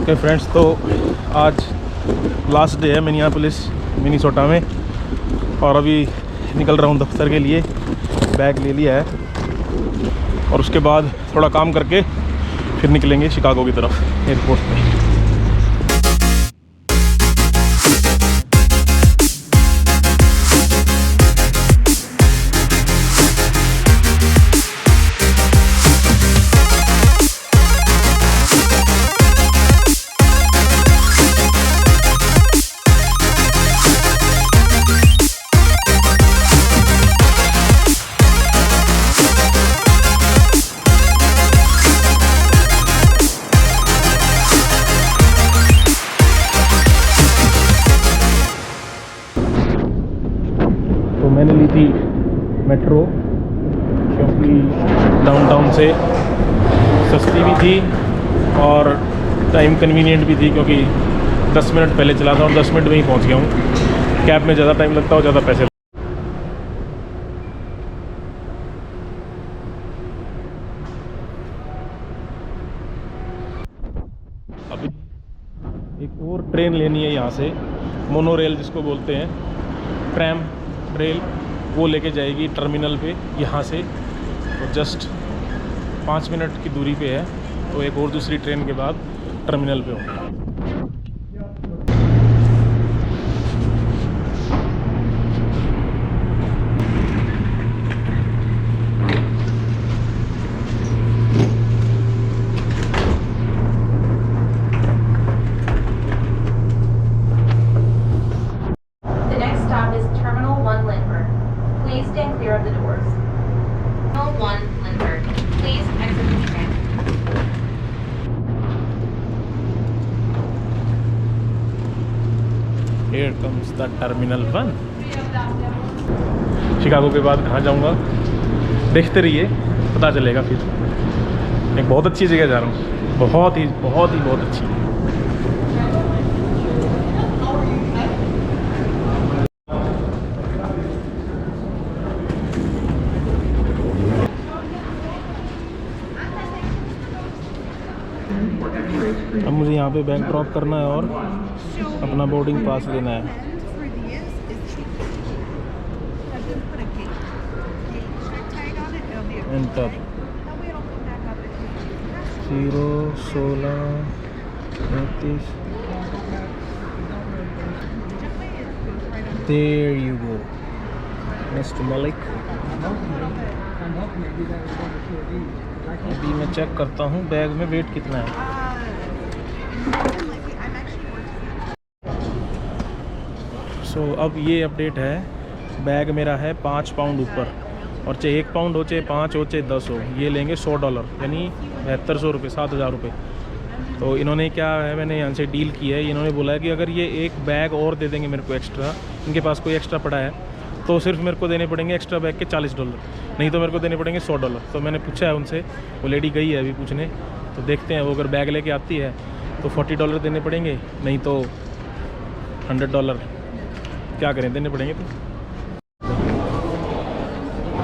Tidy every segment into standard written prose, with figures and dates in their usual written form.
Okay friends, तो आज last day है मिनियापोलिस मिनीसोटा में और अभी निकल रहा हूँ दफ्तर के लिए। बैग ले लिया है और उसके बाद थोड़ा काम करके फिर निकलेंगे शिकागो की तरफ एयरपोर्ट पे। मैंने ली थी मेट्रो क्योंकि डाउनटाउन से सस्ती भी थी और टाइम कन्वीनियंट भी थी, क्योंकि 10 मिनट पहले चला था और 10 मिनट में ही पहुंच गया हूँ। कैब में ज़्यादा टाइम लगता है और ज़्यादा पैसे। अभी एक और ट्रेन लेनी है यहाँ से, मोनो रेल जिसको बोलते हैं, ट्रैम रेल, वो लेके जाएगी टर्मिनल पे यहाँ से। तो जस्ट 5 मिनट की दूरी पे है, तो एक और दूसरी ट्रेन के बाद टर्मिनल पे होगा। Here comes the Terminal 1। Chicago के बाद कहाँ जाऊँगा देखते रहिए, पता चलेगा फिर। एक बहुत अच्छी जगह जा रहा हूँ, बहुत अच्छी। अब मुझे यहाँ पे बैग ड्रॉप करना है और अपना बोर्डिंग पास लेना है। Enter 01639। There you go, Mr. Malik। अभी मैं चेक करता हूँ बैग में वेट कितना है। अब ये अपडेट है, बैग मेरा है 5 पाउंड ऊपर, और चाहे 1 पाउंड हो, चाहे 5 हो, चाहे 10 हो, ये लेंगे $100, यानी 7200 रुपये, 7000 रुपये। तो इन्होंने क्या है, मैंने यहाँ से डील की है, इन्होंने बोला है कि अगर ये एक बैग और दे देंगे मेरे को एक्स्ट्रा, इनके पास कोई एक्स्ट्रा पड़ा है, तो सिर्फ मेरे को देने पड़ेंगे एक्स्ट्रा बैग के $40, नहीं तो मेरे को देने पड़ेंगे $100। तो मैंने पूछा है उनसे, वो लेडी गई है अभी पूछने, तो देखते हैं वो अगर बैग लेके आती है तो $40 देने पड़ेंगे, नहीं तो $100 क्या करें, देने पड़ेंगे।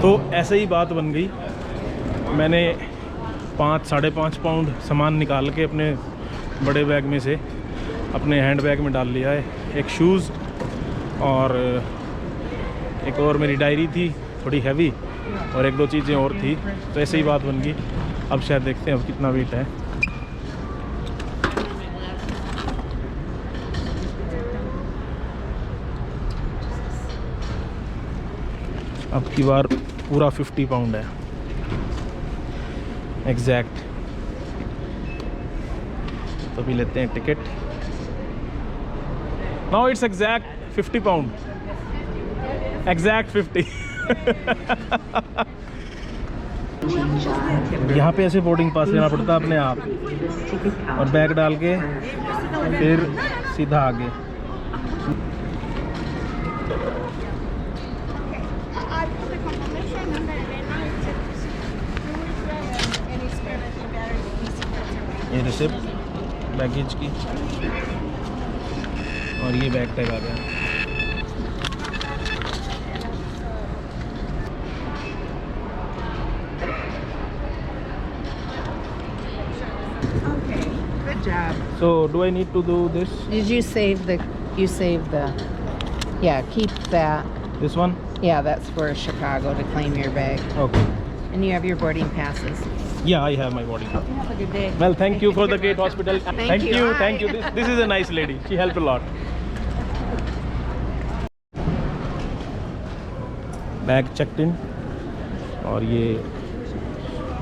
तो ऐसे ही बात बन गई। मैंने 5-5.5 पाउंड सामान निकाल के अपने बड़े बैग में से अपने हैंड बैग में डाल लिया है। एक शूज़ और एक और मेरी डायरी थी थोड़ी हैवी, और 1-2 चीज़ें और थी। तो ऐसे ही बात बन गई। अब शायद देखते हैं अब कितना वेट है। अब की बार पूरा 50 पाउंड है एग्जैक्ट। तो भी लेते हैं ticket. Now it's exact 50 pound, exact 50। यहाँ पे ऐसे बोर्डिंग पास लेना पड़ता है अपने आप, और बैग डाल के फिर सीधा आगे। ये रिसिप्ट बैगेज की, और ये बैग टैग आ गया। So So do I need to do this? Did you save the? You saved the. Yeah, keep that. This one? Yeah, that's for Chicago to claim your bag. Okay. And you have your boarding passes. Yeah, I have my body. Have a good day. Well, thank you for the great hospital. Thank you. Thank you. This is a nice lady. She helped a lot. Bag checked in और ये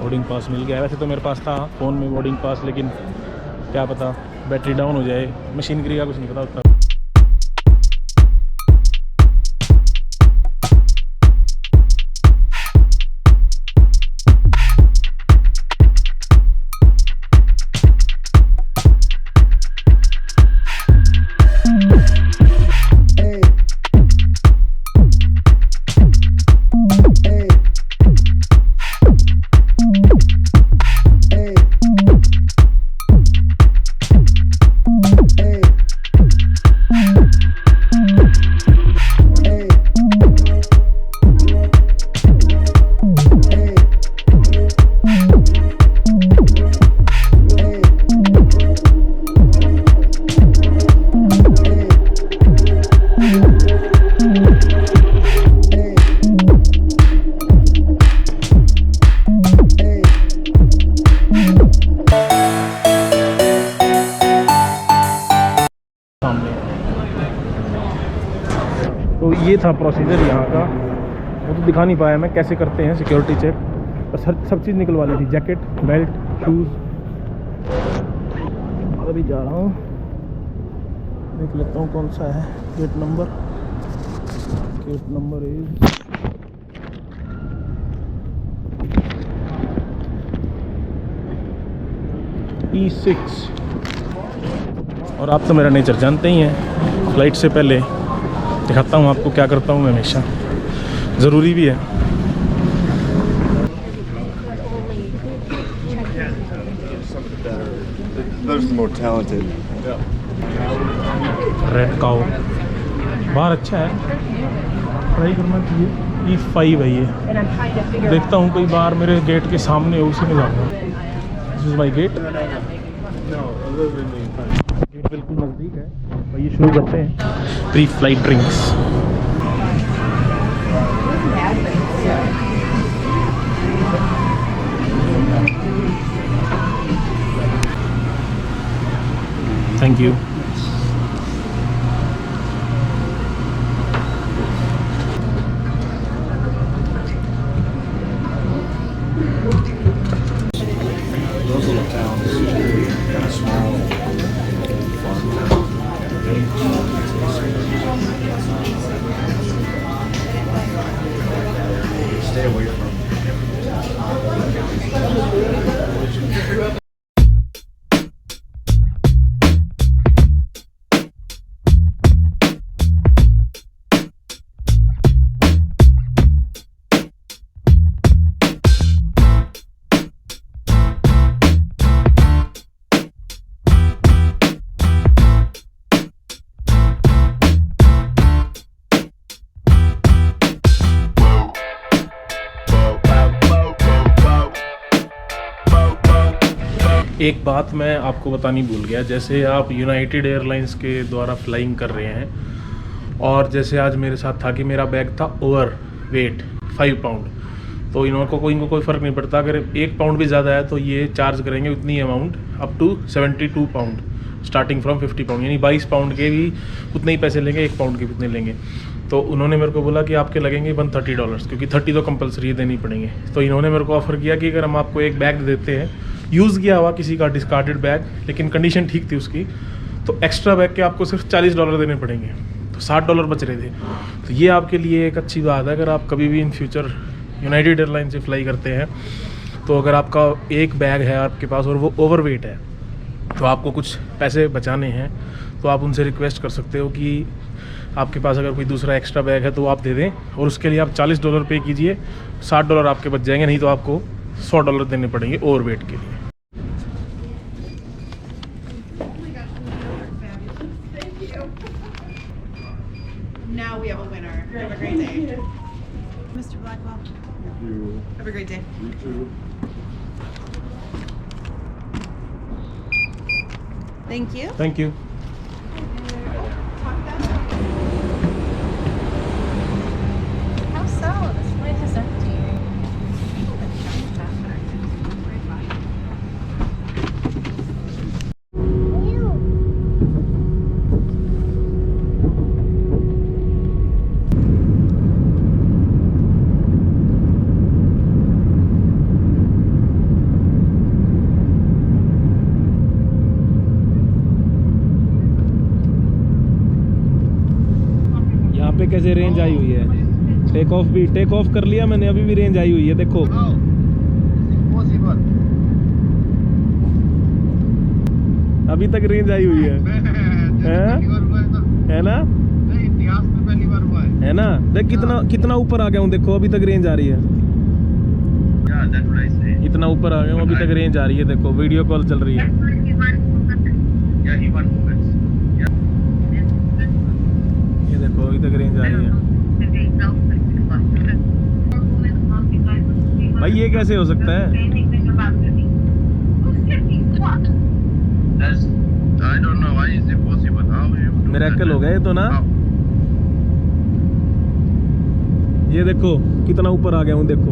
boarding pass मिल गया। वैसे तो मेरे पास था phone में boarding pass, लेकिन क्या पता बैटरी डाउन हो जाए, मशीनरी का कुछ नहीं पता उतना। तो ये था प्रोसीजर यहाँ का। वो तो दिखा नहीं पाया मैं कैसे करते हैं सिक्योरिटी चेक, बस सब चीज़ निकलवा ली थी, जैकेट, बेल्ट, शूज़। अभी जा रहा हूँ, देख लेता हूँ कौन सा है gate number. Gate number is E6। और आप तो मेरा नेचर जानते ही हैं, फ्लाइट से पहले दिखाता हूँ आपको क्या करता हूँ मैं हमेशा, ज़रूरी भी है। रेड काउ बाहर अच्छा है, ट्राई करना चाहिए। E5 है ये, देखता हूँ कोई बाहर मेरे गेट के सामने हो, उसी में जाऊँगा। This is my gate. Gate बिल्कुल नज़दीक है। ये शुरू करते हैं pre flight drinks. Thank you. Those little towns, kind of small, farm town. Stay away from. एक बात मैं आपको बतानी भूल गया, जैसे आप यूनाइटेड एयरलाइंस के द्वारा फ्लाइंग कर रहे हैं और जैसे आज मेरे साथ था कि मेरा बैग था ओवर वेट 5 पाउंड, तो इनको कोई फ़र्क नहीं पड़ता। अगर 1 पाउंड भी ज़्यादा है तो ये चार्ज करेंगे उतनी amount up to 72 pound starting from 50 pound, यानी 22 पाउंड के भी उतने ही पैसे लेंगे, 1 पाउंड के भी उतने लेंगे। तो उन्होंने मेरे को बोला कि आपके लगेंगे $130, क्योंकि 30 तो कंपलसरी देनी पड़ेंगे। तो इन्होंने मेरे को ऑफ़र किया कि अगर हम आपको एक बैग देते हैं, यूज़ किया हुआ किसी का डिस्कार्डेड बैग, लेकिन कंडीशन ठीक थी उसकी, तो एक्स्ट्रा बैग के आपको सिर्फ $40 देने पड़ेंगे, तो $60 बच रहे थे। तो ये आपके लिए एक अच्छी बात है, अगर आप कभी भी इन फ्यूचर यूनाइटेड एयरलाइन से फ्लाई करते हैं, तो अगर आपका एक बैग है आपके पास और वो ओवरवेट है, तो आपको कुछ पैसे बचाने हैं, तो आप उनसे रिक्वेस्ट कर सकते हो कि आपके पास अगर कोई दूसरा एक्स्ट्रा बैग है तो आप दे दें, और उसके लिए आप $40 पे कीजिए, $60 आपके बच जाएंगे, नहीं तो आपको $100 देने पड़ेंगे ओवरवेट के लिए। Now we have a winner. Have a great day. Mr. Blackwell. Thank you. Have a great day. You too. Thank you. Thank you. How so? This flight is empty. यहाँ पे कैसे रेंज आई हुई है। Take off कर लिया मैंने, अभी भी रेंज आई हुई है देखो। अभी तक रेंज आई हुई है है ना? इतिहास में पहली बार हुआ है ना? देख कितना ऊपर आ गया हूँ देखो, अभी तक रेंज आ रही है। इतना ऊपर आ गया हूँ, अभी तक रेंज आ रही है देखो, वीडियो कॉल चल रही है। ये देखो अभी तक रेंज आ रही है। भाई ये कैसे हो सकता है? मिरेकल हो गया ये तो ना। ये देखो कितना ऊपर आ गया हूँ देखो।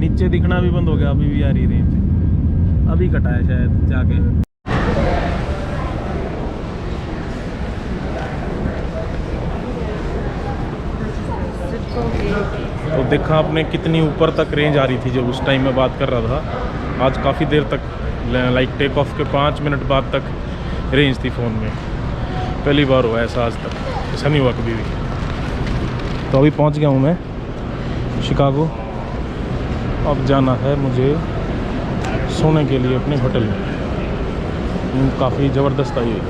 नीचे दिखना भी बंद हो गया, अभी भी आ रही रेंज, अभी कटा है शायद जाके। तो देखा आपने कितनी ऊपर तक रेंज आ रही थी जब उस टाइम में बात कर रहा था। आज काफ़ी देर तक, लाइक टेक ऑफ के 5 मिनट बाद तक रेंज थी फ़ोन में। पहली बार हुआ ऐसा आज तक, ऐसा नहीं हुआ कभी भी। तो अभी पहुंच गया हूं मैं शिकागो। अब जाना है मुझे सोने के लिए अपने होटल में। काफ़ी ज़बरदस्त आई है।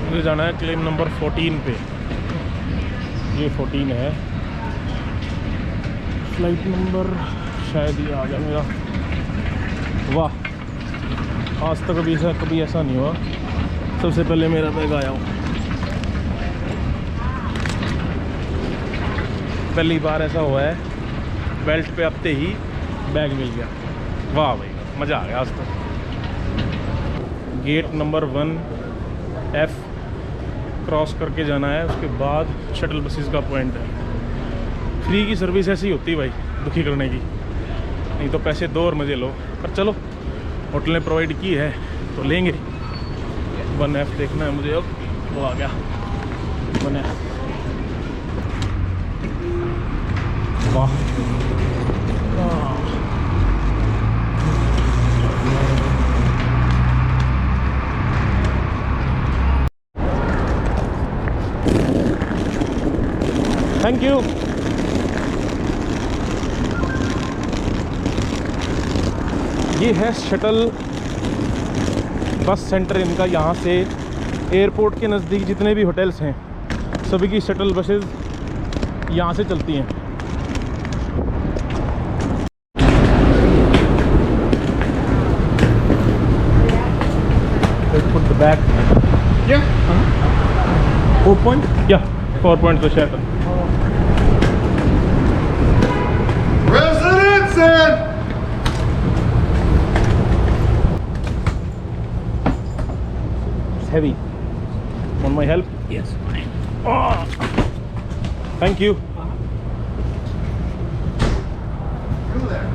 मुझे जाना है क्लेम नंबर 14 पे। ये 14 है फ्लाइट नंबर, शायद ये आ गया मेरा। वाह, आज तक कभी ऐसा नहीं हुआ, सबसे पहले मेरा बैग आया हूँ। पहली बार ऐसा हुआ है, बेल्ट पे आते ही बैग मिल गया। वाह भाई, मज़ा आ गया आज तक। गेट नंबर 1F क्रॉस करके जाना है, उसके बाद शटल बसेस का पॉइंट है। फ्री की सर्विस ऐसी होती है भाई, दुखी करने की। नहीं तो पैसे दो और मज़े लो, पर चलो होटल ने प्रोवाइड की है तो लेंगे। 1F देखना है मुझे। अब वो आ गया 1F। वाह, थैंक यू। ये है शटल बस सेंटर इनका। यहाँ से एयरपोर्ट के नज़दीक जितने भी होटल्स हैं सभी की शटल बसेस यहाँ से चलती हैं। Let's put the bag. Yeah. 4 point? Yeah, 4 points to shuttle. Residents and It's heavy. Want my help? Yes, fine. Oh, thank you. you there.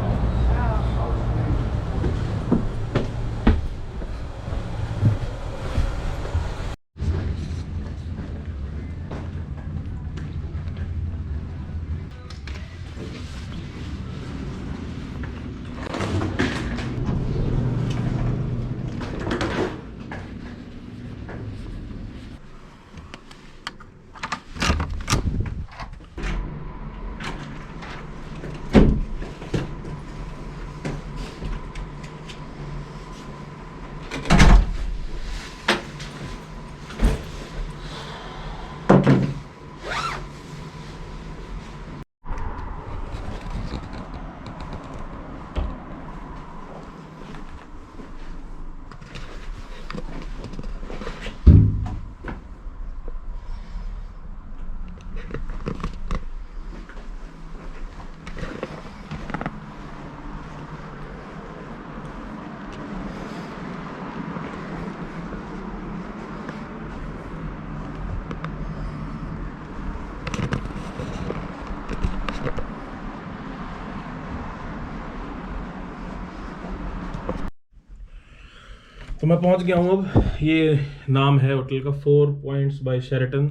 तो मैं पहुंच गया हूं अब। ये नाम है होटल का, 4 पॉइंट्स बाय शेरेटन।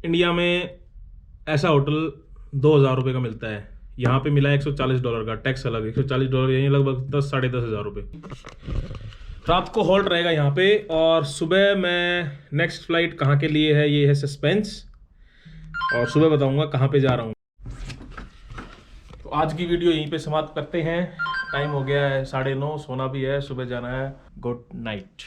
इंडिया में ऐसा होटल 2000 रुपये का मिलता है, यहाँ पे मिला है $140 का, टैक्स अलग। $140 यानी लगभग 10 साढ़े 10,000 रुपये। रात को हॉल्ट रहेगा यहाँ पे, और सुबह मैं नेक्स्ट फ्लाइट कहाँ के लिए है ये है सस्पेंस, और सुबह बताऊंगा कहाँ पे जा रहा हूँ। तो आज की वीडियो यहीं पे समाप्त करते हैं। टाइम हो गया है 9:30, सोना भी है, सुबह जाना है। Good night.